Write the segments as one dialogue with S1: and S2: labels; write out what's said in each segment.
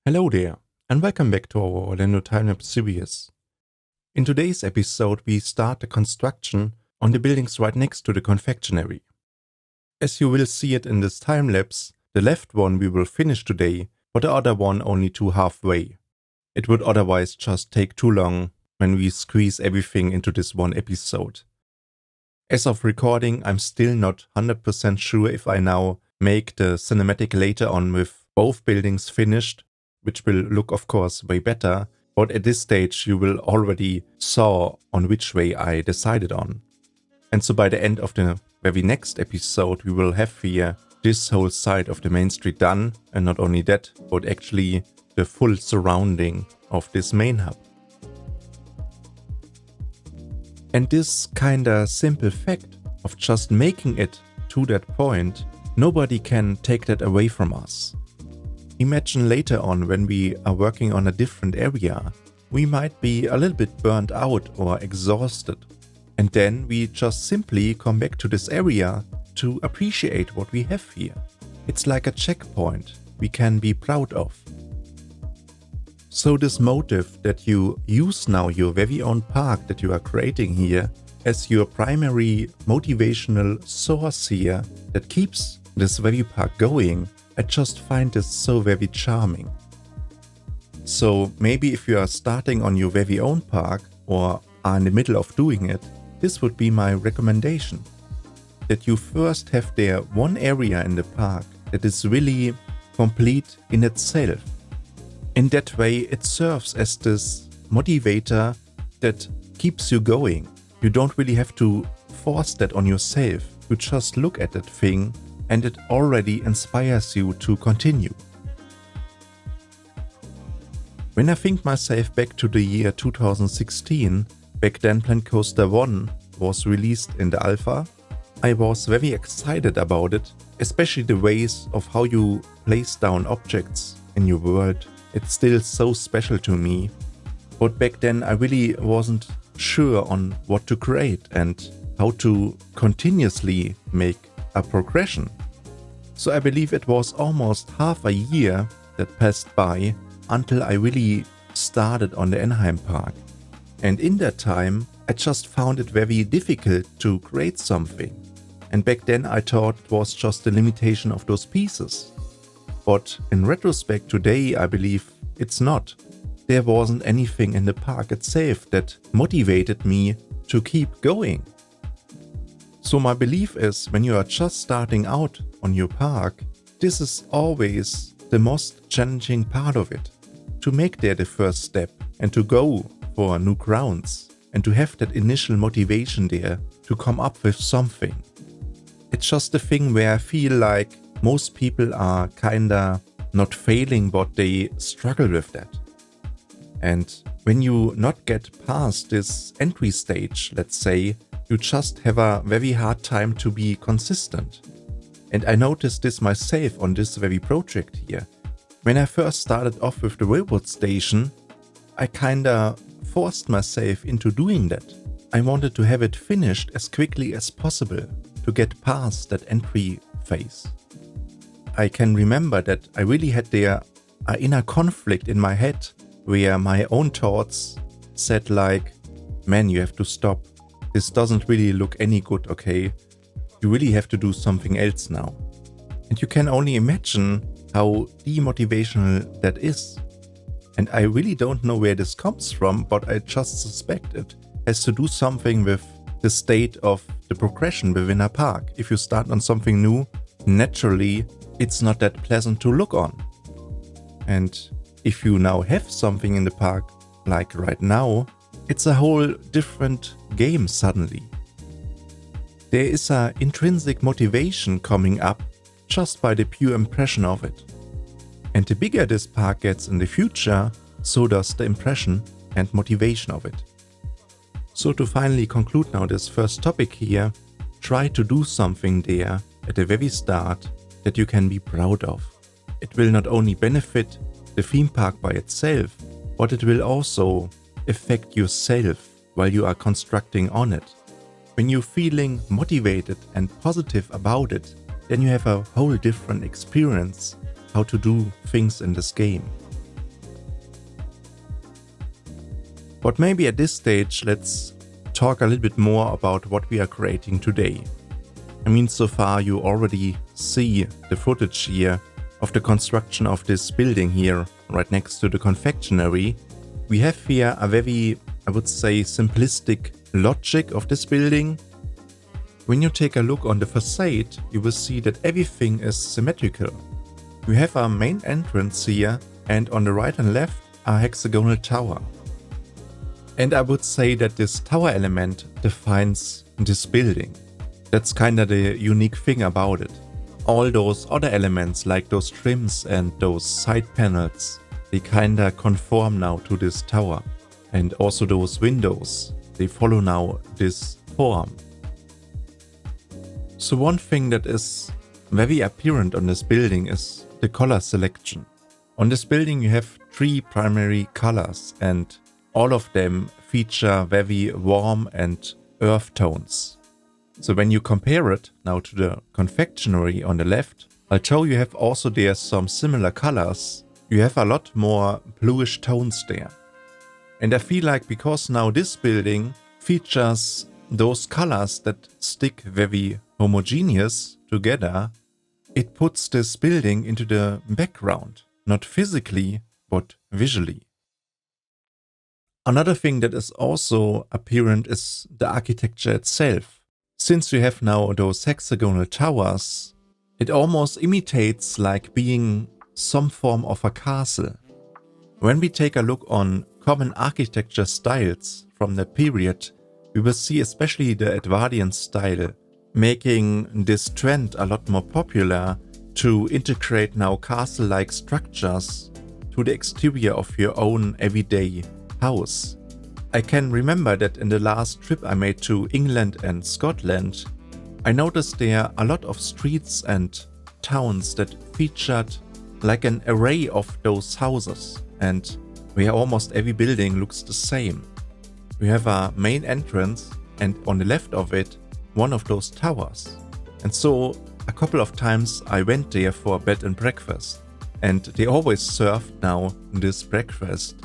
S1: Hello there, and welcome back to our Orlando time-lapse series. In today's episode, we start the construction on the buildings right next to the confectionery. As you will see it in this time-lapse, the left one we will finish today, but the other one only to halfway. It would otherwise just take too long when we squeeze everything into this one episode. As of recording, I'm still not 100% sure if I now make the cinematic later on with both buildings finished, which will look of course way better, but at this stage you will already saw on which way I decided on. And so by the end of the very next episode we will have here this whole side of the main street done, and not only that, but actually the full surrounding of this main hub. And this kinda simple fact of just making it to that point, nobody can take that away from us. Imagine later on when we are working on a different area, we might be a little bit burnt out or exhausted. And then we just simply come back to this area to appreciate what we have here. It's like a checkpoint we can be proud of. So this motive that you use now, your very own park that you are creating here, as your primary motivational source here that keeps this very park going, I just find this so very charming. So maybe if you are starting on your very own park or are in the middle of doing it, this would be my recommendation. That you first have there one area in the park that is really complete in itself. In that way it serves as this motivator that keeps you going. You don't really have to force that on yourself. You just look at that thing and it already inspires you to continue. When I think myself back to the year 2016, back then Planet Coaster 1 was released in the alpha, I was very excited about it, especially the ways of how you place down objects in your world. It's still so special to me, but back then I really wasn't sure on what to create and how to continuously make a progression. So I believe it was almost half a year that passed by until I really started on the Anaheim Park. And in that time, I just found it very difficult to create something. And back then I thought it was just the limitation of those pieces. But in retrospect today, I believe it's not. There wasn't anything in the park itself that motivated me to keep going. So my belief is, when you are just starting out on your park, this is always the most challenging part of it. To make there the first step and to go for new grounds and to have that initial motivation there to come up with something. It's just a thing where I feel like most people are kinda not failing, but they struggle with that. And when you not get past this entry stage, let's say, you just have a very hard time to be consistent. And I noticed this myself on this very project here. When I first started off with the railroad station, I kinda forced myself into doing that. I wanted to have it finished as quickly as possible to get past that entry phase. I can remember that I really had there an inner conflict in my head where my own thoughts said like, man, you have to stop. This doesn't really look any good, okay? You really have to do something else now. And you can only imagine how demotivational that is. And I really don't know where this comes from, but I just suspect it has to do something with the state of the progression within a park. If you start on something new, naturally, it's not that pleasant to look on. And if you now have something in the park, like right now, it's a whole different game suddenly. There is an intrinsic motivation coming up just by the pure impression of it. And the bigger this park gets in the future, so does the impression and motivation of it. So to finally conclude now this first topic here, try to do something there at the very start that you can be proud of. It will not only benefit the theme park by itself, but it will also affect yourself while you are constructing on it. When you're feeling motivated and positive about it, then you have a whole different experience how to do things in this game. But maybe at this stage, let's talk a little bit more about what we are creating today. I mean, so far you already see the footage here of the construction of this building here, right next to the confectionery. We have here a very, I would say, simplistic logic of this building. When you take a look on the facade, you will see that everything is symmetrical. We have our main entrance here, and on the right and left, a hexagonal tower. And I would say that this tower element defines this building. That's kinda the unique thing about it. All those other elements, like those trims and those side panels, they kinda conform now to this tower. And also those windows, they follow now this form. So one thing that is very apparent on this building is the color selection. On this building you have 3 primary colors, and all of them feature very warm and earth tones. So when you compare it now to the confectionery on the left, although you have also there some similar colors, you have a lot more bluish tones there. And I feel like because now this building features those colors that stick very homogeneous together, it puts this building into the background, not physically, but visually. Another thing that is also apparent is the architecture itself. Since we have now those hexagonal towers, it almost imitates like being some form of a castle. When we take a look on common architecture styles from that period, we will see especially the Edwardian style making this trend a lot more popular to integrate now castle-like structures to the exterior of your own everyday house. I can remember that in the last trip I made to England and Scotland, I noticed there a lot of streets and towns that featured like an array of those houses, and where almost every building looks the same. We have a main entrance, and on the left of it, one of those towers. And so a couple of times I went there for bed and breakfast, and they always served now this breakfast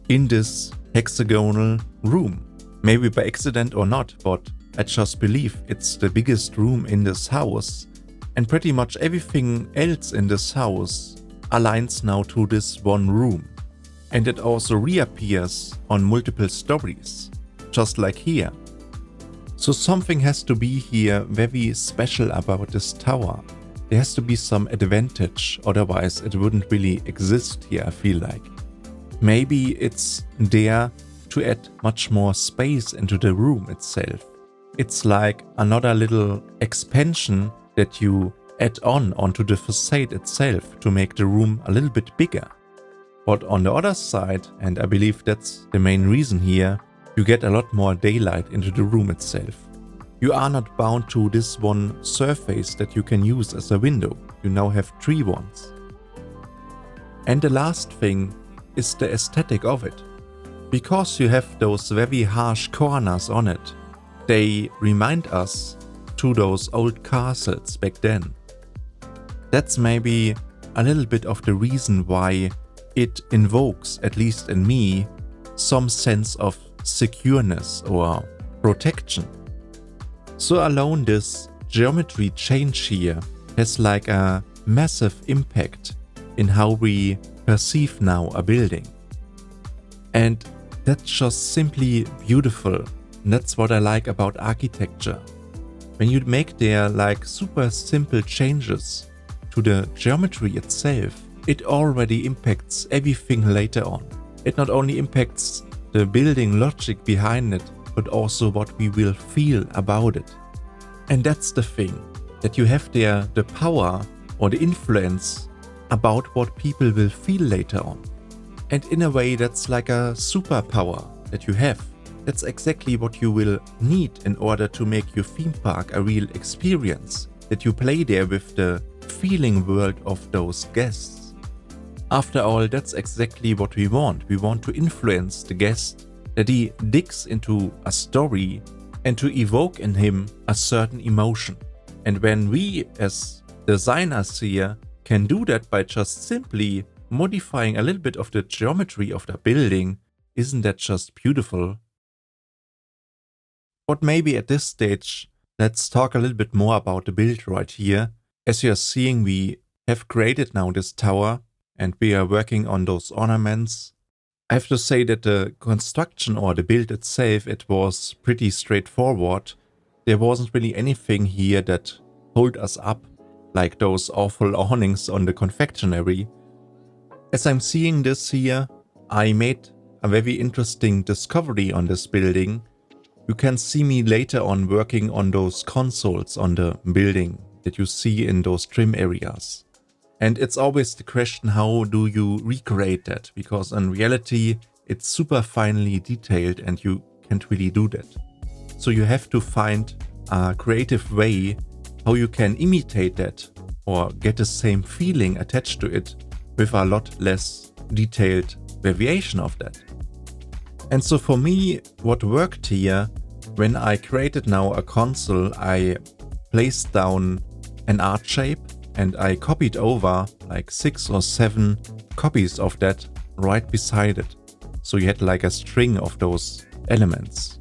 S1: in this hexagonal room. Maybe by accident or not, but I just believe it's the biggest room in this house, and pretty much everything else in this house aligns now to this one room. And it also reappears on multiple stories, just like here. So something has to be here very special about this tower. There has to be some advantage, otherwise it wouldn't really exist here, I feel like. Maybe it's there to add much more space into the room itself. it's like another little expansion that you add onto the facade itself to make the room a little bit bigger. But on the other side, and I believe that's the main reason here, you get a lot more daylight into the room itself. You are not bound to this one surface that you can use as a window. You now have 3 ones. And the last thing is the aesthetic of it. Because you have those very harsh corners on it, they remind us to those old castles back then. That's maybe a little bit of the reason why it invokes, at least in me, some sense of secureness or protection. So alone this geometry change here has like a massive impact in how we perceive now a building. And that's just simply beautiful. And that's what I like about architecture. When you make there like super simple changes to the geometry itself, it already impacts everything later on. It not only impacts the building logic behind it, but also what we will feel about it. And that's the thing, that you have there the power or the influence about what people will feel later on. And in a way that's like a superpower that you have. That's exactly what you will need in order to make your theme park a real experience, that you play there with the feeling world of those guests. After all, that's exactly what we want. We want to influence the guest, that he digs into a story and to evoke in him a certain emotion. And when we as designers here can do that by just simply modifying a little bit of the geometry of the building, isn't that just beautiful? But maybe at this stage, let's talk a little bit more about the build right here. As you are seeing, we have created now this tower and we are working on those ornaments. I have to say that the construction or the build itself, it was pretty straightforward. There wasn't really anything here that hold us up, like those awful awnings on the confectionery. As I'm seeing this here, I made a very interesting discovery on this building. You can see me later on working on those consoles on the building that you see in those trim areas. And it's always the question, how do you recreate that? Because in reality, it's super finely detailed and you can't really do that. So you have to find a creative way how you can imitate that or get the same feeling attached to it with a lot less detailed variation of that. And so for me, what worked here, when I created now a console, I placed down an art shape and I copied over like 6 or 7 copies of that right beside it. So you had like a string of those elements.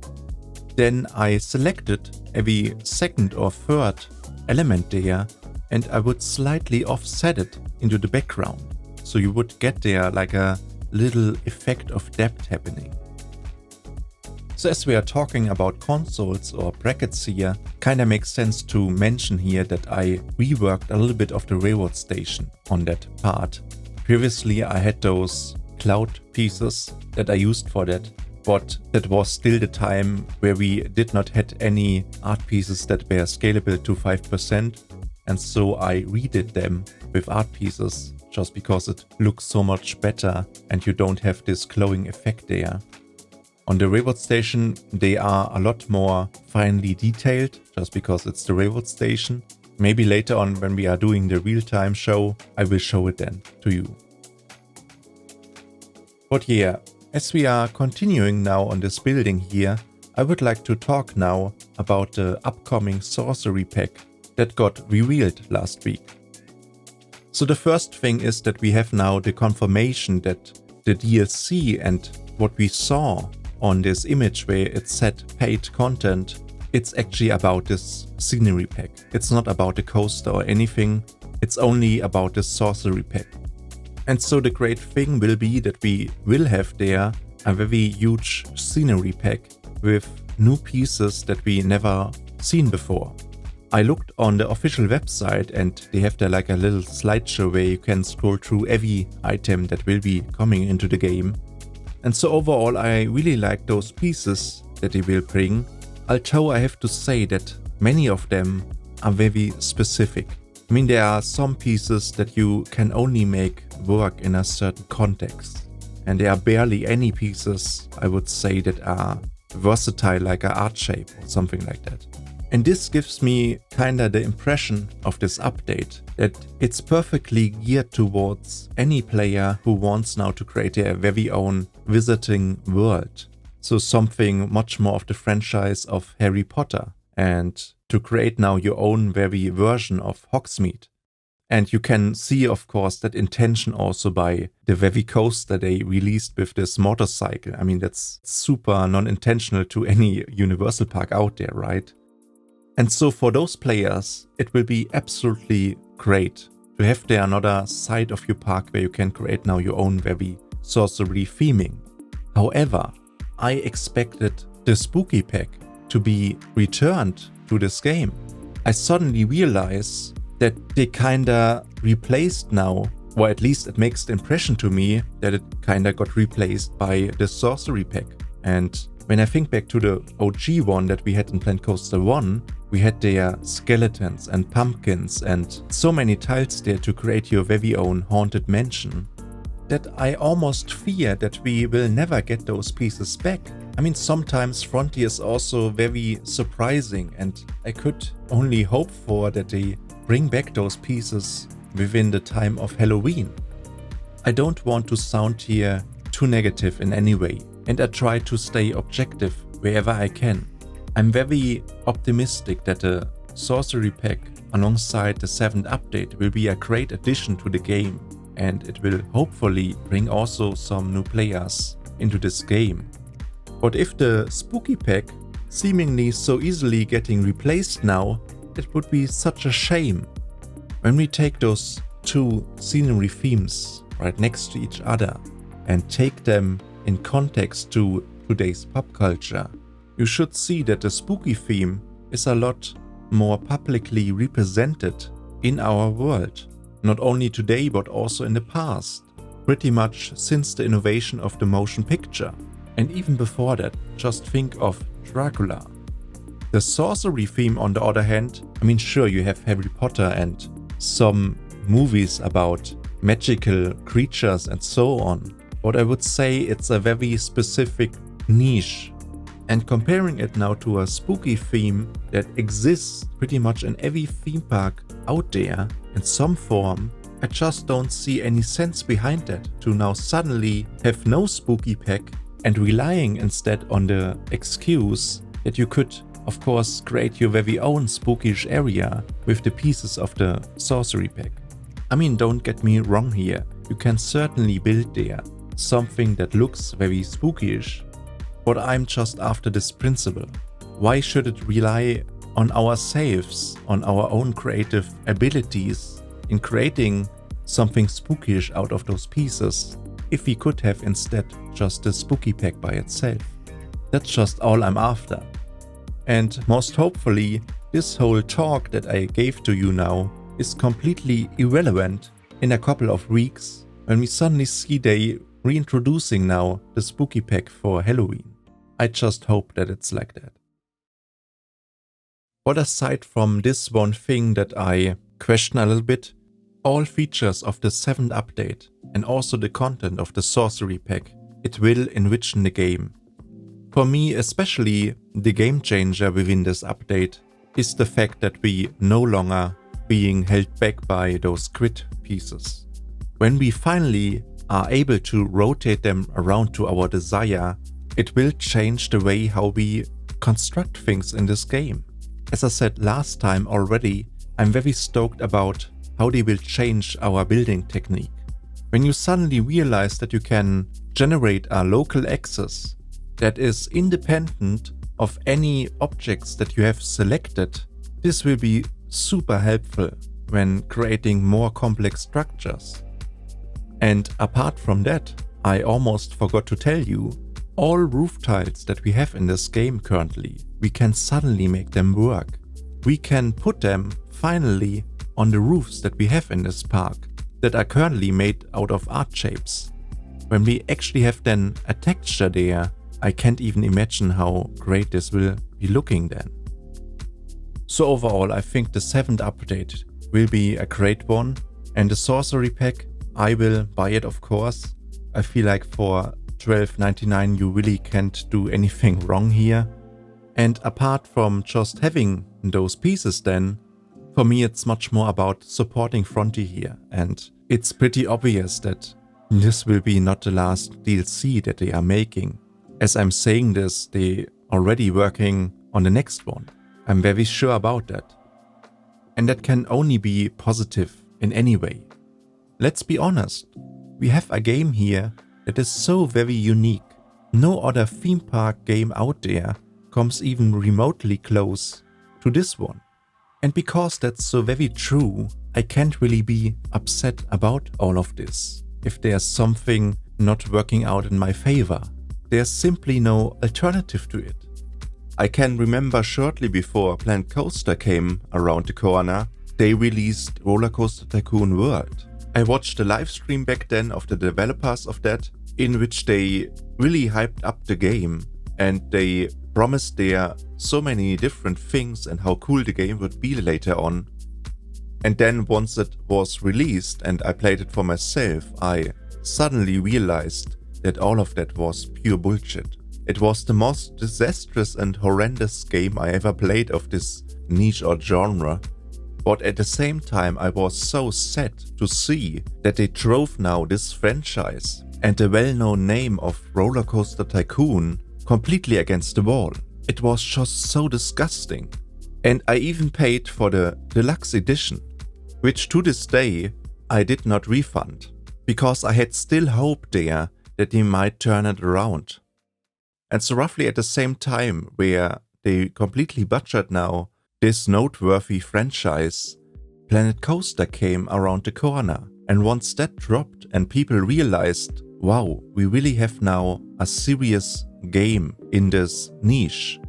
S1: Then I selected every second or third element there and I would slightly offset it into the background. So you would get there like a little effect of depth happening. So as we are talking about consoles or brackets here, kinda makes sense to mention here that I reworked a little bit of the railroad station on that part. Previously I had those cloud pieces that I used for that, but that was still the time where we did not had any art pieces that were scalable to 5%, and so I redid them with art pieces just because it looks so much better and you don't have this glowing effect there. On the railroad station, they are a lot more finely detailed, just because it's the railroad station. Maybe later on when we are doing the real-time show, I will show it then to you. But yeah, as we are continuing now on this building here, I would like to talk now about the upcoming Sorcery pack that got revealed last week. So the first thing is that we have now the confirmation that the DLC and what we saw on this image where it said paid content, it's actually about this scenery pack. It's not about the coaster or anything, it's only about the Sorcery pack. And so the great thing will be that we will have there a very huge scenery pack with new pieces that we never seen before. I looked on the official website and they have there like a little slideshow where you can scroll through every item that will be coming into the game. And so overall I really like those pieces that they will bring. although I have to say that many of them are very specific. I mean, there are some pieces that you can only make work in a certain context. And there are barely any pieces, I would say, that are versatile like an art shape or something like that. And this gives me kinda the impression of this update that it's perfectly geared towards any player who wants now to create their very own visiting world. So something much more of the franchise of Harry Potter, and to create now your own very version of Hogsmeade. And you can see, of course, that intention also by the very coaster they released with this motorcycle. I mean, that's super non-intentional to any Universal park out there, right? And so for those players, it will be absolutely great to have there another side of your park where you can create now your own very sorcery theming. However, I expected the spooky pack to be returned to this game. I suddenly realize that they kinda replaced now, or at least it makes the impression to me that it kinda got replaced by the sorcery pack. And when I think back to the OG one that we had in Planet Coaster 1, we had there skeletons and pumpkins and so many tiles there to create your very own haunted mansion, that I almost fear that we will never get those pieces back. I mean, sometimes Frontier is also very surprising, and I could only hope for that they bring back those pieces within the time of Halloween. I don't want to sound here too negative in any way, and I try to stay objective wherever I can. I'm very optimistic that the Sorcery Pack alongside the 7th update will be a great addition to the game, and it will hopefully bring also some new players into this game. But if the Spooky Pack seemingly so easily getting replaced now, it would be such a shame. When we take those two scenery themes right next to each other and take them in context to today's pop culture, you should see that the spooky theme is a lot more publicly represented in our world, not only today but also in the past, pretty much since the innovation of the motion picture. And even before that, just think of Dracula. The sorcery theme, on the other hand, I mean, sure, you have Harry Potter and some movies about magical creatures and so on, but I would say it's a very specific niche. And comparing it now to a spooky theme that exists pretty much in every theme park out there in some form, I just don't see any sense behind that, to now suddenly have no spooky pack and relying instead on the excuse that you could, of course, create your very own spookish area with the pieces of the sorcery pack. I mean, don't get me wrong here, you can certainly build there something that looks very spookish, but I'm just after this principle. Why should it rely on ourselves, on our own creative abilities in creating something spookish out of those pieces, if we could have instead just the spooky pack by itself? That's just all I'm after. And most hopefully, this whole talk that I gave to you now is completely irrelevant in a couple of weeks when we suddenly see they reintroducing now the spooky pack for Halloween. I just hope that it's like that. But aside from this one thing that I question a little bit, all features of the 7th update and also the content of the sorcery pack, it will enrich the game. For me, especially the game changer within this update is the fact that we no longer being held back by those grid pieces. When we finally are able to rotate them around to our desire, it will change the way how we construct things in this game. As I said last time already, I'm very stoked about how they will change our building technique. When you suddenly realize that you can generate a local axis that is independent of any objects that you have selected, this will be super helpful when creating more complex structures. And apart from that, I almost forgot to tell you, all roof tiles that we have in this game currently, we can suddenly make them work. We can put them finally on the roofs that we have in this park that are currently made out of art shapes. When we actually have then a texture there, I can't even imagine how great this will be looking then. So overall, I think the 7th update will be a great one, and the Sorcery pack, I will buy it of course. I feel like for $12.99 you really can't do anything wrong here. And apart from just having those pieces then, for me it's much more about supporting Frontier here, and it's pretty obvious that this will be not the last DLC that they are making. As I'm saying this, they already working on the next one. I'm very sure about that. And that can only be positive in any way. Let's be honest, we have a game here that is so very unique. No other theme park game out there comes even remotely close to this one. And because that's so very true, I can't really be upset about all of this. If there's something not working out in my favor, there's simply no alternative to it. I can remember shortly before Planet Coaster came around the corner, they released Roller Coaster Tycoon World. I watched a live stream back then of the developers of that, in which they really hyped up the game and they promised there so many different things and how cool the game would be later on. And then once it was released and I played it for myself, I suddenly realized that all of that was pure bullshit. It was the most disastrous and horrendous game I ever played of this niche or genre. But at the same time I was so sad to see that they drove now this franchise and the well-known name of Roller Coaster Tycoon completely against the wall. It was just so disgusting. And I even paid for the deluxe edition, which to this day I did not refund, because I had still hope there that they might turn it around. And so roughly at the same time where they completely butchered now this noteworthy franchise, Planet Coaster came around the corner. And once that dropped and people realized, wow, we really have now a serious game in this niche.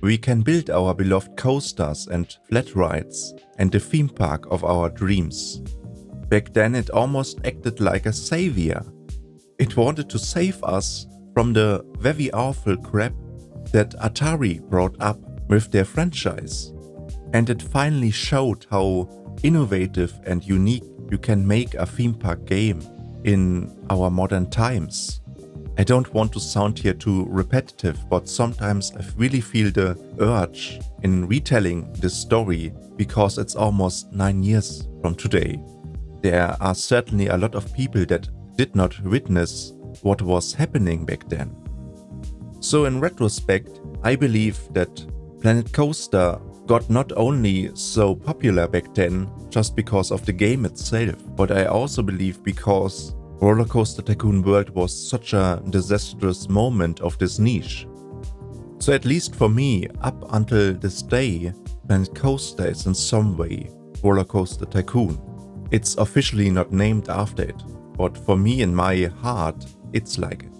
S1: We can build our beloved coasters and flat rides and the theme park of our dreams. Back then it almost acted like a savior. It wanted to save us from the very awful crap that Atari brought up with their franchise. And it finally showed how innovative and unique you can make a theme park game in our modern times. I don't want to sound here too repetitive, but sometimes I really feel the urge in retelling this story because it's almost 9 years from today. There are certainly a lot of people that did not witness what was happening back then. So in retrospect, I believe that Planet Coaster got not only so popular back then just because of the game itself, but I also believe because Roller Coaster Tycoon World was such a disastrous moment of this niche. So at least for me, up until this day, Planet Coaster is in some way Roller Coaster Tycoon. It's officially not named after it, but for me in my heart, it's like it.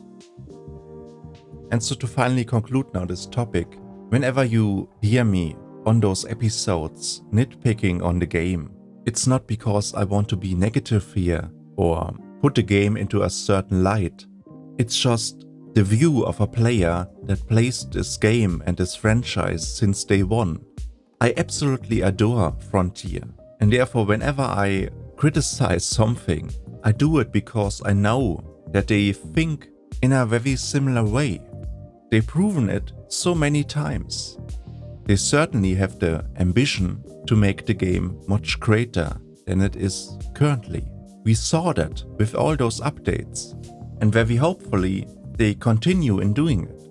S1: And so to finally conclude now this topic, whenever you hear me on those episodes nitpicking on the game, it's not because I want to be negative here or put the game into a certain light. It's just the view of a player that plays this game and this franchise since day one. I absolutely adore Frontier, and therefore whenever I criticize something, I do it because I know that they think in a very similar way. They've proven it so many times. They certainly have the ambition to make the game much greater than it is currently. We saw that with all those updates, and very hopefully they continue in doing it.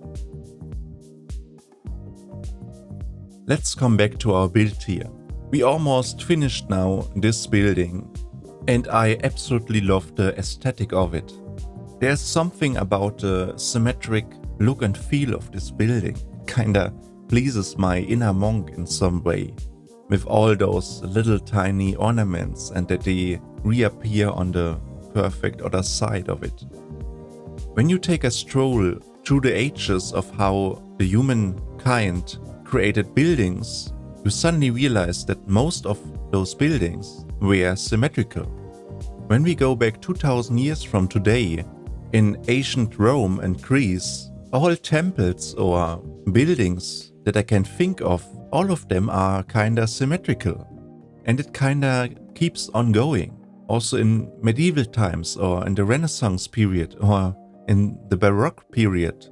S1: Let's come back to our build here. We almost finished now this building, and I absolutely love the aesthetic of it. There's something about the symmetric look and feel of this building. Kinda pleases my inner monk in some way, with all those little tiny ornaments and that they reappear on the perfect other side of it. When you take a stroll through the ages of how the humankind created buildings, you suddenly realize that most of those buildings were symmetrical. When we go back 2000 years from today, in ancient Rome and Greece, all temples or buildings that I can think of, all of them are kinda symmetrical. And it kinda keeps on going. Also in medieval times or in the Renaissance period or in the Baroque period.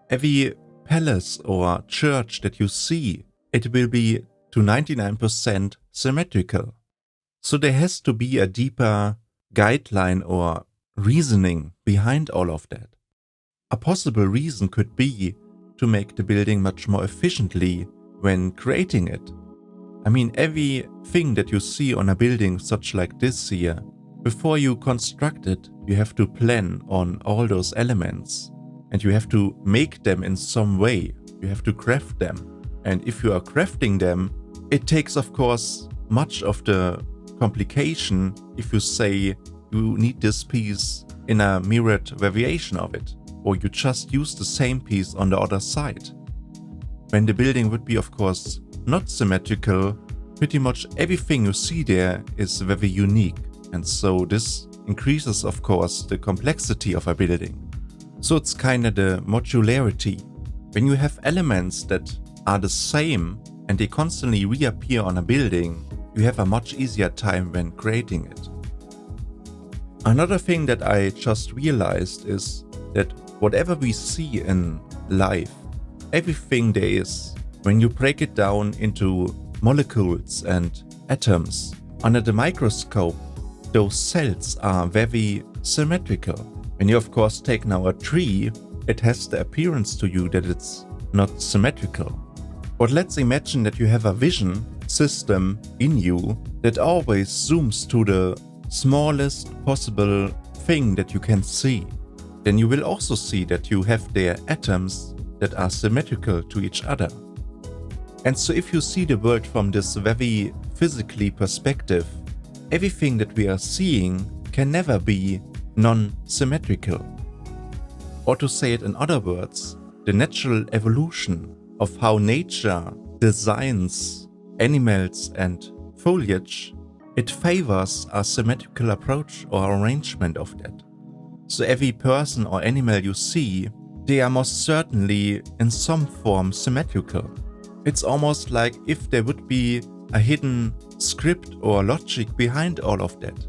S1: Every palace or church that you see, it will be to 99% symmetrical. So there has to be a deeper guideline or reasoning behind all of that. A possible reason could be to make the building much more efficiently when creating it. I mean, everything that you see on a building such like this here, before you construct it, you have to plan on all those elements and you have to make them in some way. You have to craft them. And if you are crafting them, it takes, of course, much of the complication if you say you need this piece in a mirrored variation of it, or you just use the same piece on the other side. When the building would be, of course, not symmetrical, pretty much everything you see there is very unique, and so this increases, of course, the complexity of a building. So it's kinda the modularity. When you have elements that are the same and they constantly reappear on a building, you have a much easier time when creating it. Another thing that I just realized is that whatever we see in life, everything there is, when you break it down into molecules and atoms, under the microscope, those cells are very symmetrical. When you of course take now a tree, it has the appearance to you that it's not symmetrical. But let's imagine that you have a vision system in you that always zooms to the smallest possible thing that you can see. Then you will also see that you have there atoms that are symmetrical to each other. And so if you see the world from this very physically perspective, everything that we are seeing can never be non-symmetrical. Or to say it in other words, the natural evolution of how nature designs animals and foliage, it favors a symmetrical approach or arrangement of that. So every person or animal you see, they are most certainly in some form symmetrical. It's almost like if there would be a hidden script or logic behind all of that.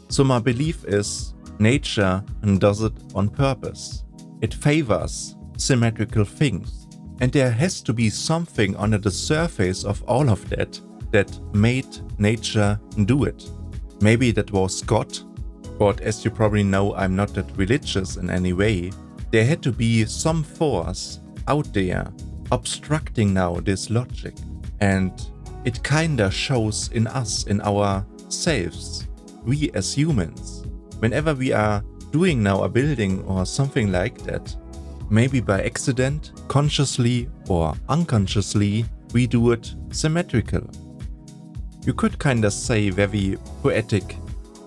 S1: So my belief is nature does it on purpose. It favors symmetrical things. And there has to be something under the surface of all of that that made nature do it. Maybe that was God, but as you probably know, I'm not that religious in any way. There had to be some force out there obstructing now this logic. And it kinda shows in us, in our selves, we as humans. Whenever we are doing now a building or something like that, maybe by accident, consciously or unconsciously, we do it symmetrical. You could kinda say very poetic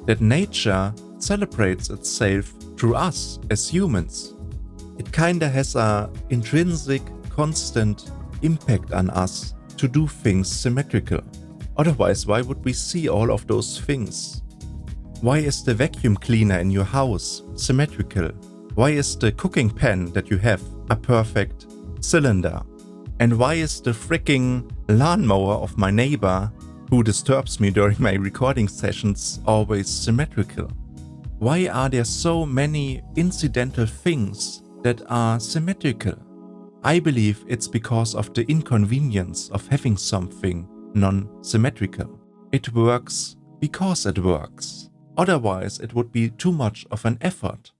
S1: that nature celebrates itself through us as humans. It kinda has a intrinsic, constant impact on us to do things symmetrical. Otherwise, why would we see all of those things? Why is the vacuum cleaner in your house symmetrical? Why is the cooking pan that you have a perfect cylinder? And why is the freaking lawnmower of my neighbor, who disturbs me during my recording sessions, always symmetrical? Why are there so many incidental things that are symmetrical? I believe it's because of the inconvenience of having something non-symmetrical. It works because it works. Otherwise, it would be too much of an effort.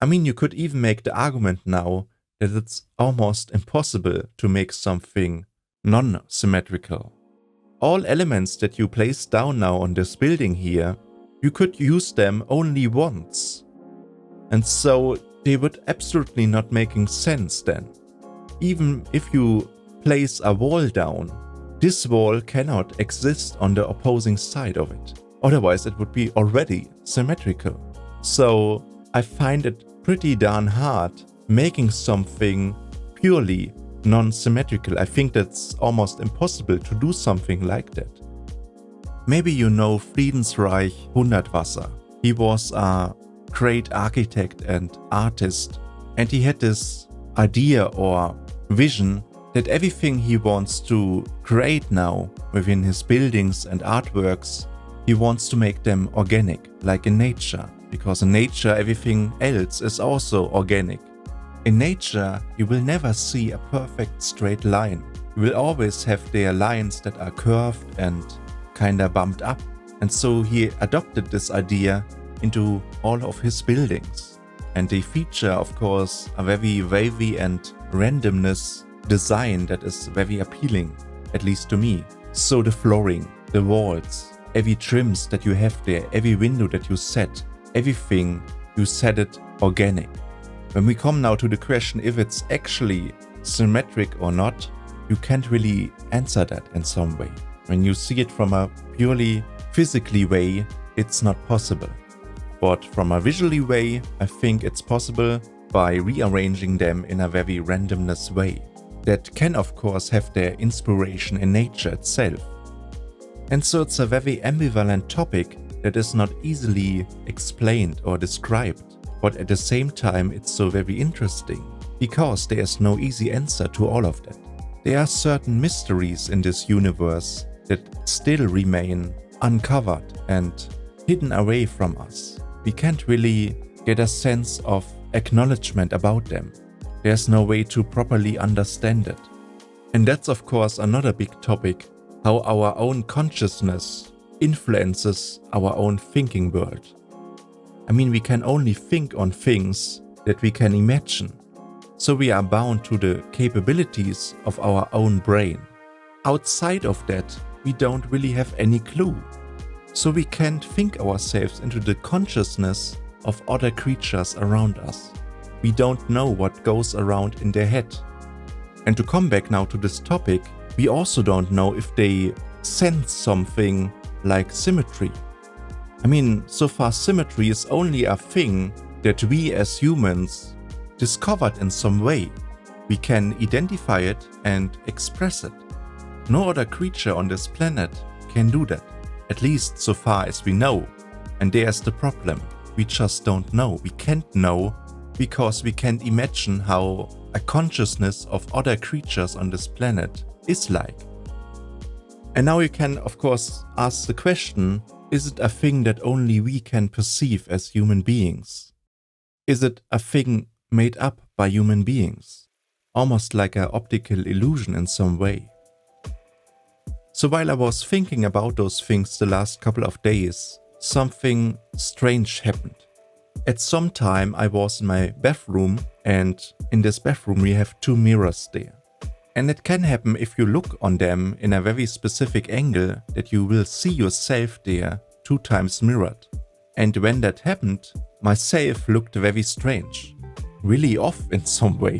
S1: I mean, you could even make the argument now that it's almost impossible to make something non-symmetrical. All elements that you place down now on this building here, you could use them only once. And so they would absolutely not making sense then. Even if you place a wall down, this wall cannot exist on the opposing side of it. Otherwise it would be already symmetrical. So I find it pretty darn hard making something purely non-symmetrical. I think that's almost impossible to do something like that. Maybe you know Friedensreich Hundertwasser. He was a great architect and artist, and he had this idea or vision that everything he wants to create now within his buildings and artworks, he wants to make them organic, like in nature, because in nature everything else is also organic. In nature, you will never see a perfect straight line. You will always have their lines that are curved and kinda bumped up. And so he adopted this idea into all of his buildings. And they feature, of course, a very wavy and randomness design that is very appealing, at least to me. So the flooring, the walls, every trims that you have there, every window that you set, everything you set it organic. When we come now to the question if it's actually symmetric or not, you can't really answer that in some way. When you see it from a purely physically way, it's not possible. But from a visually way, I think it's possible by rearranging them in a very randomness way. That can of course have their inspiration in nature itself. And so it's a very ambivalent topic that is not easily explained or described. But at the same time, it's so very interesting, because there is no easy answer to all of that. There are certain mysteries in this universe that still remain uncovered and hidden away from us. We can't really get a sense of acknowledgement about them. There's no way to properly understand it. And that's of course another big topic, how our own consciousness influences our own thinking world. I mean, we can only think on things that we can imagine. So we are bound to the capabilities of our own brain. Outside of that, we don't really have any clue. So we can't think ourselves into the consciousness of other creatures around us. We don't know what goes around in their head. And to come back now to this topic, we also don't know if they sense something like symmetry. I mean, so far symmetry is only a thing that we as humans discovered in some way. We can identify it and express it. No other creature on this planet can do that, at least so far as we know. And there's the problem. We just don't know. We can't know because we can't imagine how a consciousness of other creatures on this planet is like. And now you can, of course, ask the question, is it a thing that only we can perceive as human beings? Is it a thing made up by human beings? Almost like an optical illusion in some way. So while I was thinking about those things the last couple of days, something strange happened. At some time I was in my bathroom, and in this bathroom we have two mirrors there. And it can happen if you look on them in a very specific angle that you will see yourself there 2 times mirrored. And when that happened, myself looked very strange, really off in some way.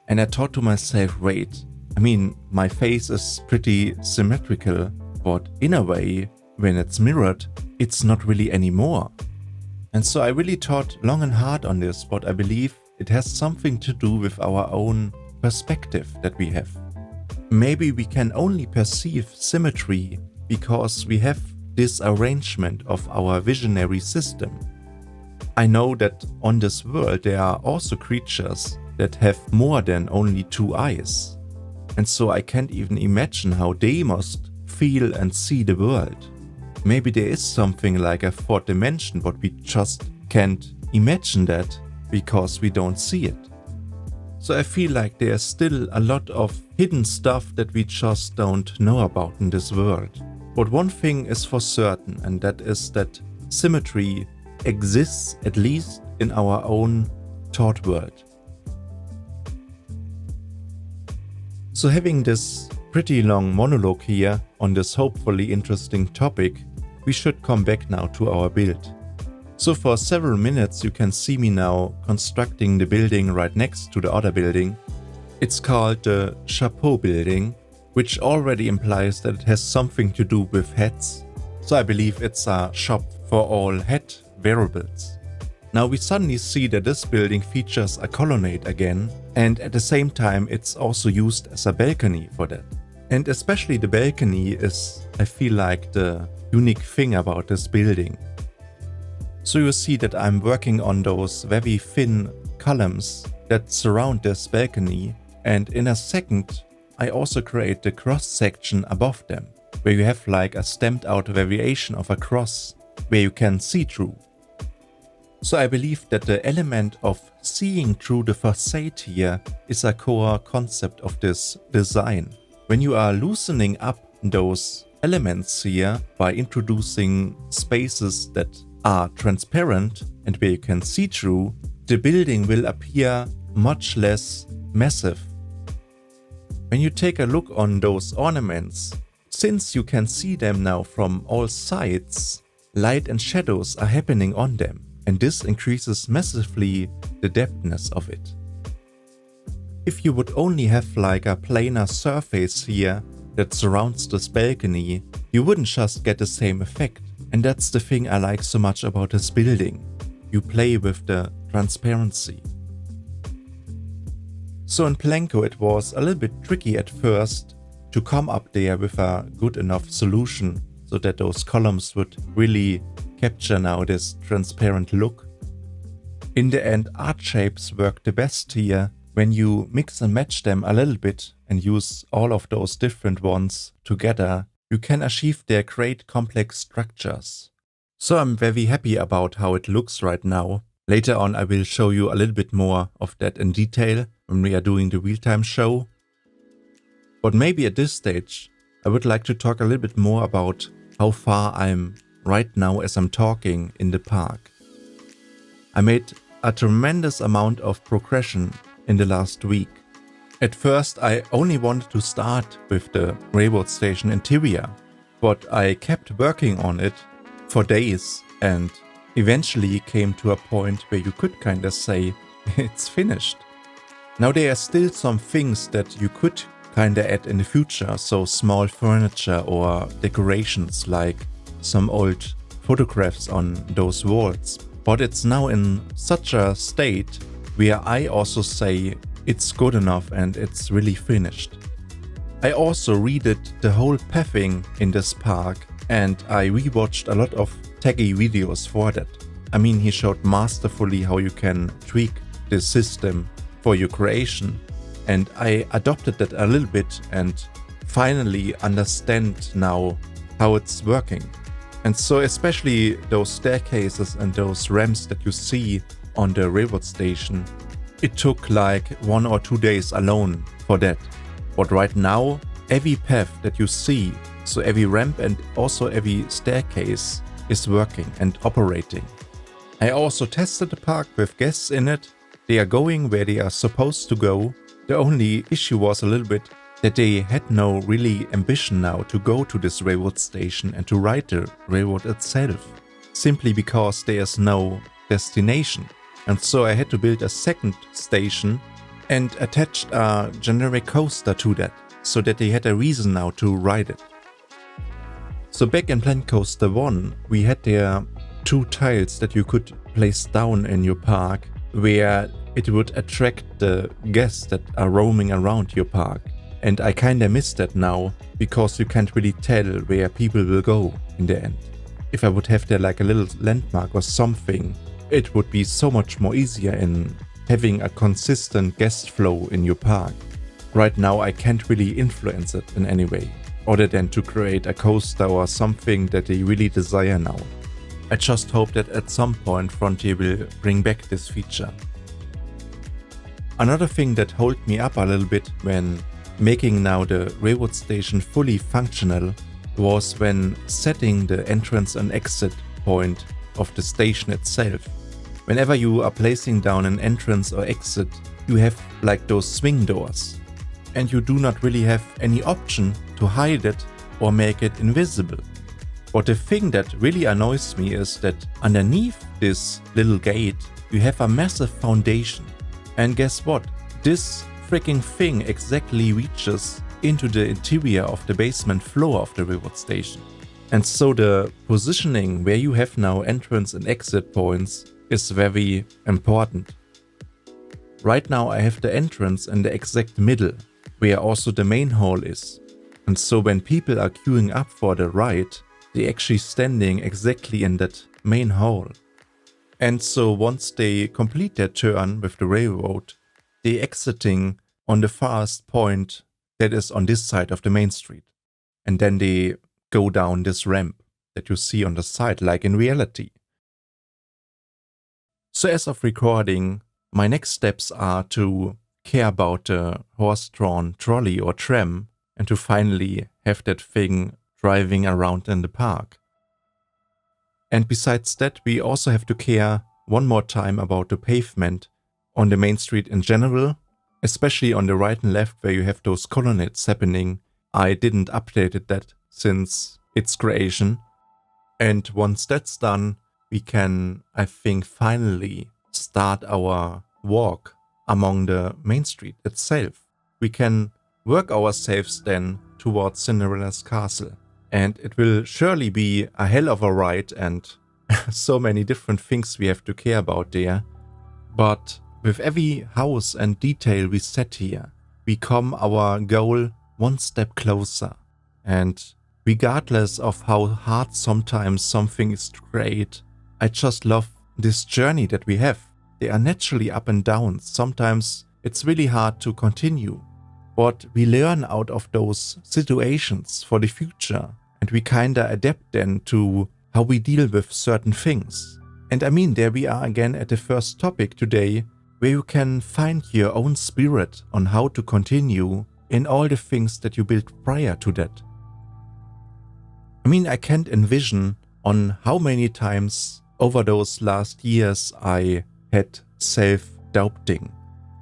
S1: And I thought to myself, wait, I mean, my face is pretty symmetrical, but in a way, when it's mirrored, it's not really anymore. And so I really thought long and hard on this, but I believe it has something to do with our own perspective that we have. Maybe we can only perceive symmetry because we have this arrangement of our visionary system. I know that on this world there are also creatures that have more than only 2 eyes. And so I can't even imagine how they must feel and see the world. Maybe there is something like a 4th dimension, but we just can't imagine that because we don't see it. So I feel like there's still a lot of hidden stuff that we just don't know about in this world. But one thing is for certain, and that is that symmetry exists at least in our own thought world. So having this pretty long monologue here on this hopefully interesting topic, we should come back now to our build. So for several minutes you can see me now constructing the building right next to the other building. It's called the Chapeau building, which already implies that it has something to do with hats. So I believe it's a shop for all hat wearables. Now we suddenly see that this building features a colonnade again, and at the same time it's also used as a balcony for that. And especially the balcony is, I feel like, the unique thing about this building. So you see that I'm working on those very thin columns that surround this balcony, and in a second I also create the cross section above them, where you have like a stamped out variation of a cross, where you can see through. So I believe that the element of seeing through the facade here is a core concept of this design. When you are loosening up those elements here by introducing spaces that are transparent and where you can see through, the building will appear much less massive. When you take a look on those ornaments, since you can see them now from all sides, light and shadows are happening on them, and this increases massively the depthness of it. If you would only have like a planar surface here that surrounds this balcony, you wouldn't just get the same effect. And that's the thing I like so much about this building. You play with the transparency. So in Planko it was a little bit tricky at first to come up there with a good enough solution so that those columns would really capture now this transparent look. In the end, art shapes work the best here when you mix and match them a little bit and use all of those different ones together. You can achieve their great complex structures. So I'm very happy about how it looks right now. Later on I will show you a little bit more of that in detail when we are doing the real-time show. But maybe at this stage I would like to talk a little bit more about how far I'm right now as I'm talking in the park. I made a tremendous amount of progression in the last week. At first I only wanted to start with the railroad station interior, but I kept working on it for days and eventually came to a point where you could kinda say it's finished. Now there are still some things that you could kinda add in the future, so small furniture or decorations like some old photographs on those walls, but it's now in such a state where I also say it's good enough and it's really finished. I also redid the whole pathing in this park and I rewatched a lot of Taggy videos for that. I mean, he showed masterfully how you can tweak this system for your creation, and I adopted that a little bit and finally understand now how it's working. And so especially those staircases and those ramps that you see on the railroad station, it took like 1 or 2 days alone for that. But right now, every path that you see, so every ramp and also every staircase is working and operating. I also tested the park with guests in it. They are going where they are supposed to go. The only issue was a little bit that they had no really ambition now to go to this railroad station and to ride the railroad itself, simply because there is no destination. And so I had to build a second station and attached a generic coaster to that, so that they had a reason now to ride it. So back in Planet Coaster 1, we had there 2 tiles that you could place down in your park, where it would attract the guests that are roaming around your park. And I kinda miss that now, because you can't really tell where people will go in the end. If I would have there like a little landmark or something, it would be so much more easier in having a consistent guest flow in your park. Right now I can't really influence it in any way, other than to create a coaster or something that they really desire now. I just hope that at some point Frontier will bring back this feature. Another thing that held me up a little bit when making now the railroad station fully functional was when setting the entrance and exit point of the station itself. Whenever you are placing down an entrance or exit, you have like those swing doors, and you do not really have any option to hide it or make it invisible. But the thing that really annoys me is that underneath this little gate you have a massive foundation, and guess what? This freaking thing exactly reaches into the interior of the basement floor of the railroad station. And so the positioning where you have now entrance and exit points is very important. Right now I have the entrance in the exact middle, where also the main hall is. And so when people are queuing up for the ride, they're actually standing exactly in that main hall. And so once they complete their turn with the railroad, they're exiting on the farthest point that is on this side of the main street. And then they go down this ramp that you see on the side, like in reality. So as of recording, my next steps are to care about the horse-drawn trolley or tram and to finally have that thing driving around in the park. And besides that, we also have to care one more time about the pavement on the main street in general, especially on the right and left where you have those colonnades happening. I didn't update that since its creation. And once that's done, we can, I think, finally start our walk along the main street itself. We can work ourselves then towards Cinderella's castle. And it will surely be a hell of a ride and so many different things we have to care about there. But with every house and detail we set here, we come our goal one step closer. And regardless of how hard sometimes something is to create, I just love this journey that we have. They are naturally up and down. Sometimes it's really hard to continue. But we learn out of those situations for the future, and we kinda adapt then to how we deal with certain things. And I mean, there we are again at the first topic today, where you can find your own spirit on how to continue in all the things that you built prior to that. I mean, I can't envision on how many times over those last years I had self-doubting.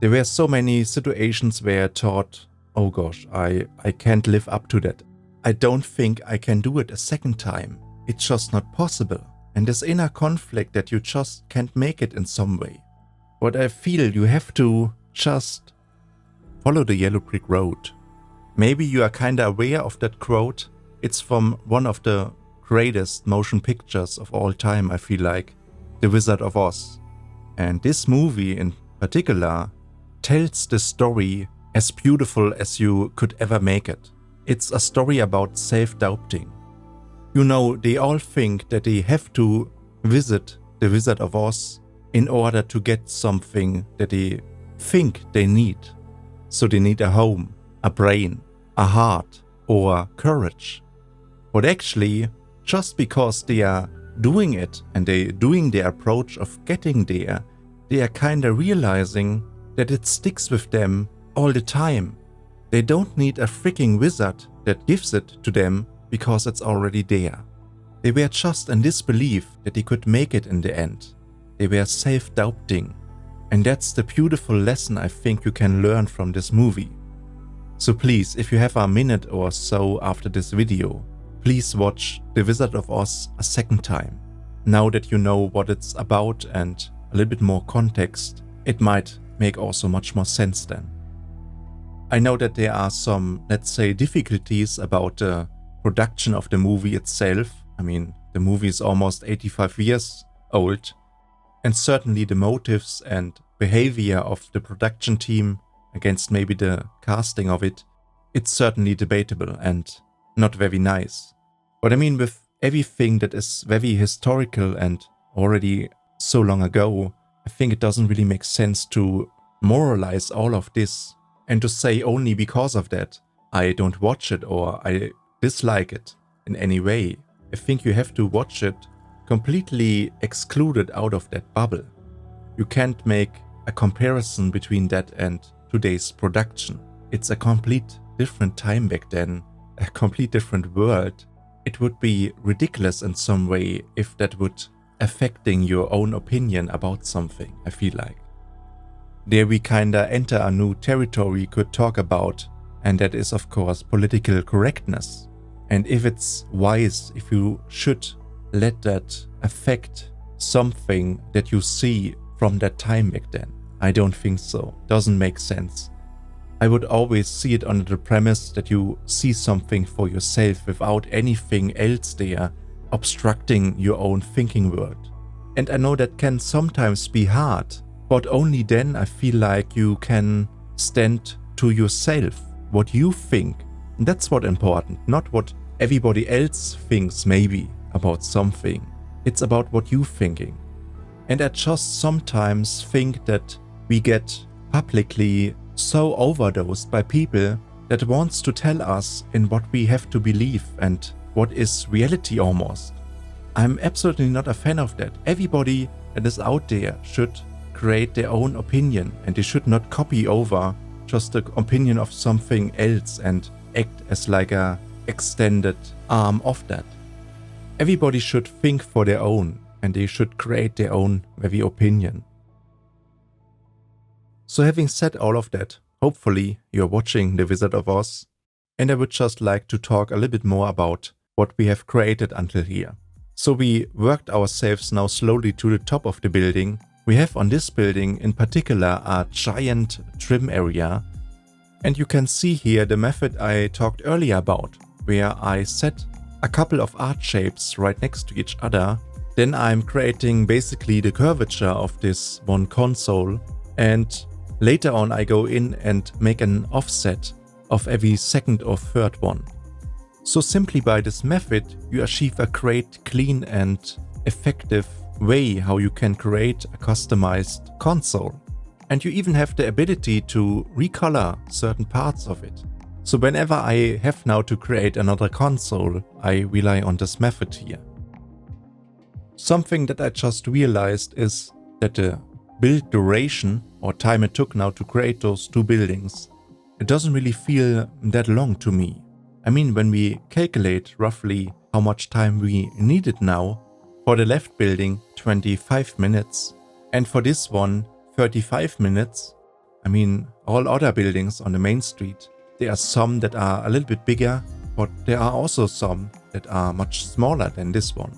S1: There were so many situations where I thought, oh gosh, I can't live up to that. I don't think I can do it a second time. It's just not possible. And this inner conflict that you just can't make it in some way. But I feel you have to just follow the yellow brick road. Maybe you are kinda aware of that quote. It's from one of the greatest motion pictures of all time, I feel like, The Wizard of Oz. And this movie in particular tells the story as beautiful as you could ever make it. It's a story about self-doubting. You know, they all think that they have to visit the Wizard of Oz in order to get something that they think they need. So they need a home, a brain, a heart, or courage. But actually, just because they are doing it and they're doing their approach of getting there, they are kinda realizing that it sticks with them all the time. They don't need a freaking wizard that gives it to them because it's already there. They were just in disbelief that they could make it in the end. They were self-doubting. And that's the beautiful lesson I think you can learn from this movie. So please, if you have a minute or so after this video, please watch The Wizard of Oz a second time. Now that you know what it's about and a little bit more context, it might make also much more sense then. I know that there are some, let's say, difficulties about the production of the movie itself. I mean, the movie is almost 85 years old, and certainly the motives and behavior of the production team against maybe the casting of it, it's certainly debatable and not very nice. But I mean, with everything that is very historical and already so long ago, I think it doesn't really make sense to moralize all of this and to say only because of that I don't watch it or I dislike it in any way. I think you have to watch it completely excluded out of that bubble. You can't make a comparison between that and today's production. It's a complete different time back then, a complete different world. It would be ridiculous in some way if that would affecting your own opinion about something, I feel like. There we kinda enter a new territory we could talk about, and that is of course political correctness. And if it's wise, if you should let that affect something that you see from that time back then. I don't think so. Doesn't make sense. I would always see it under the premise that you see something for yourself without anything else there obstructing your own thinking world. And I know that can sometimes be hard, but only then I feel like you can stand to yourself, what you think. And that's what's important, not what everybody else thinks maybe about something. It's about what you're thinking. And I just sometimes think that we get publicly so overdosed by people that wants to tell us in what we have to believe and what is reality almost. I'm absolutely not a fan of that. Everybody that is out there should create their own opinion, and they should not copy over just the opinion of something else and act as like a extended arm of that. Everybody should think for their own, and they should create their own very opinion. So having said all of that, hopefully you're watching The Wizard of Oz, and I would just like to talk a little bit more about what we have created until here. So we worked ourselves now slowly to the top of the building. We have on this building in particular a giant trim area, and you can see here the method I talked earlier about, where I set a couple of art shapes right next to each other. Then I'm creating basically the curvature of this one console, and later on I go in and make an offset of every second or third one. So simply by this method you achieve a great, clean and effective way how you can create a customized console. And you even have the ability to recolor certain parts of it. So whenever I have now to create another console, I rely on this method here. Something that I just realized is that the build duration or time it took now to create those two buildings, it doesn't really feel that long to me. I mean, when we calculate roughly how much time we needed now, for the left building 25 minutes and for this one 35 minutes. I mean, all other buildings on the main street, there are some that are a little bit bigger, but there are also some that are much smaller than this one.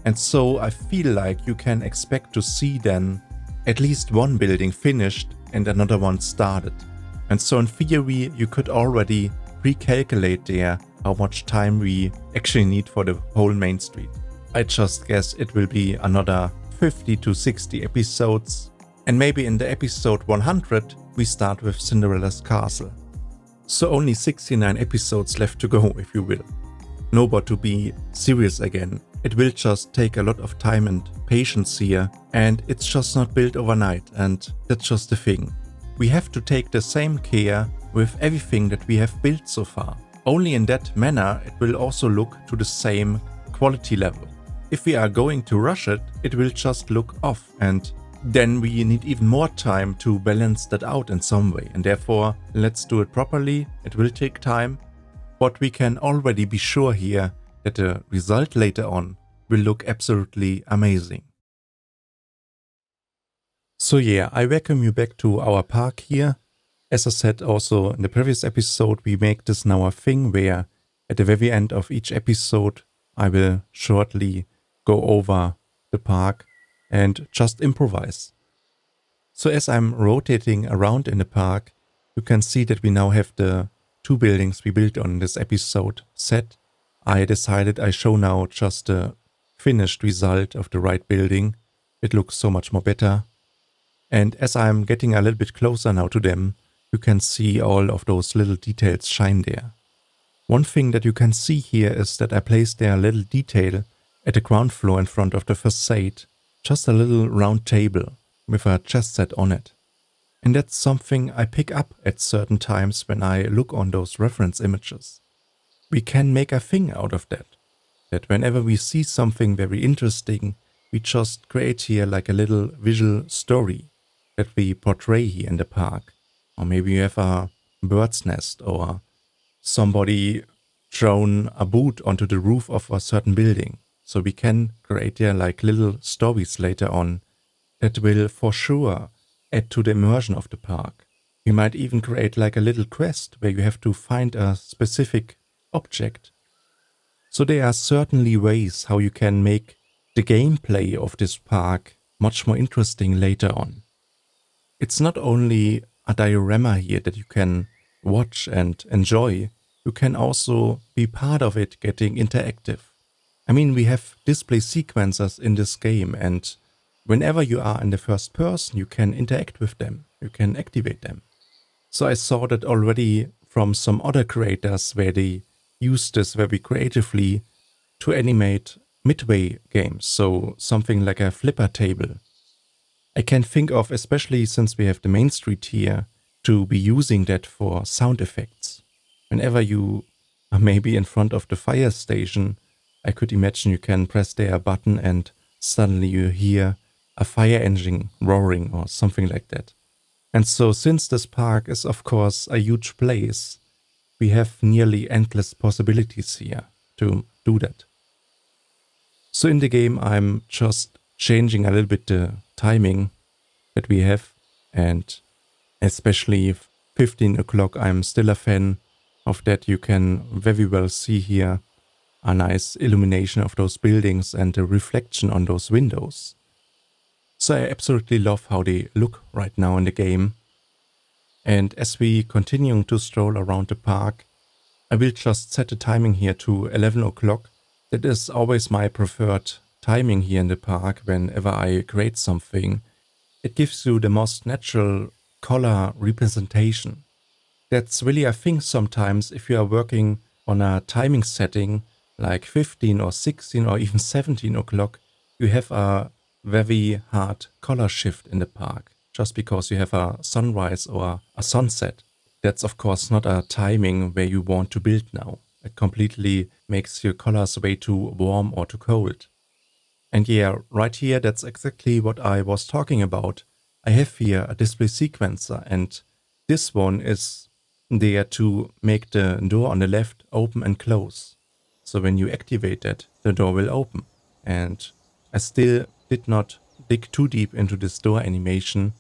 S1: And so I feel like you can expect to see then at least one building finished and another one started. And so in theory you could already pre-calculate there how much time we actually need for the whole main street. I just guess it will be another 50 to 60 episodes, and maybe in the episode 100 we start with Cinderella's castle. So only 69 episodes left to go, if you will. No, but to be serious again, it will just take a lot of time and patience here, and it's just not built overnight, and that's just the thing. We have to take the same care with everything that we have built so far. Only in that manner it will also look to the same quality level. If we are going to rush it, it will just look off, and then we need even more time to balance that out in some way, and therefore let's do it properly. It will take time, but we can already be sure here that the result later on will look absolutely amazing. So yeah, I welcome you back to our park here. As I said also in the previous episode, we make this now a thing where at the very end of each episode I will shortly go over the park and just improvise. So as I'm rotating around in the park, you can see that we now have the two buildings we built on this episode set. I decided I show now just the finished result of the right building. It looks so much more better. And as I'm getting a little bit closer now to them, you can see all of those little details shine there. One thing that you can see here is that I placed there a little detail at the ground floor in front of the facade, just a little round table with a chess set on it. And that's something I pick up at certain times when I look on those reference images. We can make a thing out of that whenever we see something very interesting, we just create here like a little visual story that we portray here in the park. Or maybe you have a bird's nest, or somebody thrown a boot onto the roof of a certain building. So we can create there like little stories later on that will for sure add to the immersion of the park. We might even create like a little quest where you have to find a specific object. So there are certainly ways how you can make the gameplay of this park much more interesting later on. It's not only a diorama here that you can watch and enjoy, you can also be part of it getting interactive. I mean, we have display sequencers in this game, and whenever you are in the first person, you can interact with them, you can activate them. So I saw that already from some other creators where they use this very creatively to animate midway games, so something like a flipper table. I can think of, especially since we have the main street here, to be using that for sound effects. Whenever you are maybe in front of the fire station, I could imagine you can press there a button and suddenly you hear a fire engine roaring or something like that. And so since this park is of course a huge place, we have nearly endless possibilities here to do that. So in the game I'm just changing a little bit the timing that we have, and especially 15 o'clock I'm still a fan of that. You can very well see here a nice illumination of those buildings and the reflection on those windows. So I absolutely love how they look right now in the game. And as we continue to stroll around the park, I will just set the timing here to 11 o'clock. That is always my preferred timing here in the park whenever I create something. It gives you the most natural color representation. That's really a thing sometimes if you are working on a timing setting like 15 or 16 or even 17 o'clock, you have a very hard color shift in the park just because you have a sunrise or a sunset. That's of course not a timing where you want to build now. It completely makes your colors way too warm or too cold. And yeah, right here that's exactly what I was talking about. I have here a display sequencer, and this one is there to make the door on the left open and close. So when you activate that, the door will open. And I still did not dig too deep into this door animation.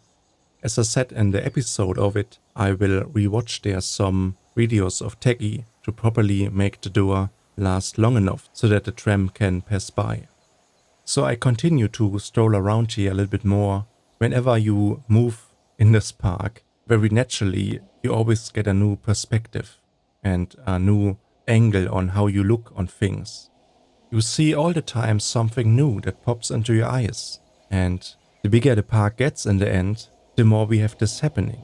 S1: As I said in the episode of it, I will rewatch there some videos of Teggy to properly make the door last long enough so that the tram can pass by. So I continue to stroll around here a little bit more. Whenever you move in this park, very naturally, you always get a new perspective and a new angle on how you look on things. You see all the time something new that pops into your eyes. And the bigger the park gets in the end, the more we have this happening.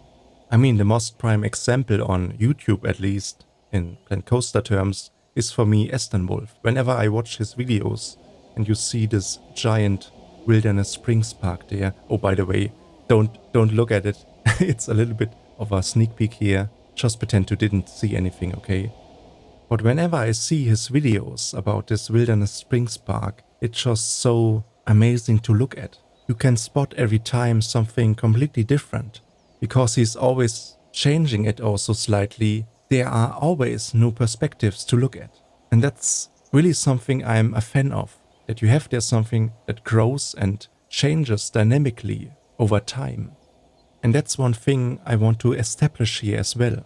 S1: I mean, the most prime example on YouTube, at least in Planet Coaster terms, is for me Aston Wolf. Whenever I watch his videos and you see this giant Wilderness Springs park there. Oh, by the way, don't look at it. It's a little bit of a sneak peek here. Just pretend you didn't see anything, okay? But whenever I see his videos about this Wilderness Springs park, it's just so amazing to look at. You can spot every time something completely different. Because he's always changing it also slightly, there are always new perspectives to look at. And that's really something I'm a fan of. That you have there something that grows and changes dynamically over time. And that's one thing I want to establish here as well.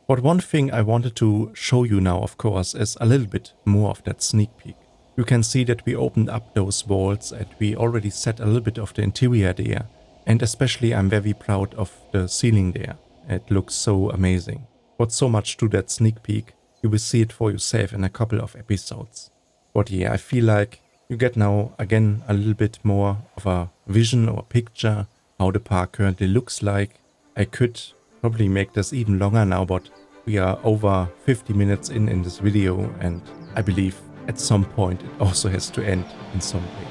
S1: But one thing I wanted to show you now, of course, is a little bit more of that sneak peek. You can see that we opened up those walls and we already set a little bit of the interior there. And especially I'm very proud of the ceiling there. It looks so amazing. But so much to that sneak peek, you will see it for yourself in a couple of episodes. But yeah, I feel like you get now again a little bit more of a vision or picture how the park currently looks like. I could probably make this even longer now, but we are over 50 minutes in this video, and I believe at some point it also has to end in some way.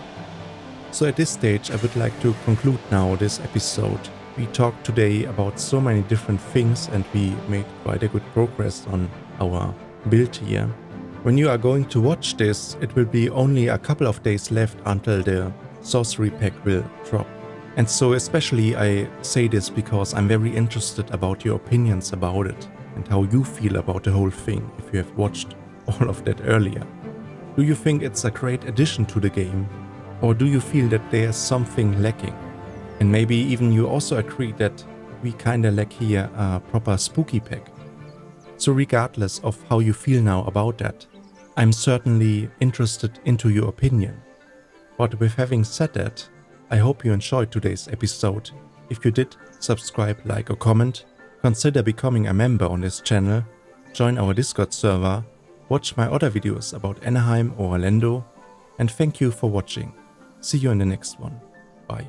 S1: So at this stage I would like to conclude now this episode. We talked today about so many different things and we made quite a good progress on our build here. When you are going to watch this, it will be only a couple of days left until the Sorcery pack will drop. And so especially I say this because I'm very interested about your opinions about it and how you feel about the whole thing if you have watched all of that earlier. Do you think it's a great addition to the game? Or do you feel that there's something lacking? And maybe even you also agree that we kinda lack here a proper spooky pack. So regardless of how you feel now about that, I'm certainly interested into your opinion. But with having said that, I hope you enjoyed today's episode. If you did, subscribe, like or comment, consider becoming a member on this channel, join our Discord server, watch my other videos about Anaheim or Orlando, and thank you for watching. See you in the next one. Bye.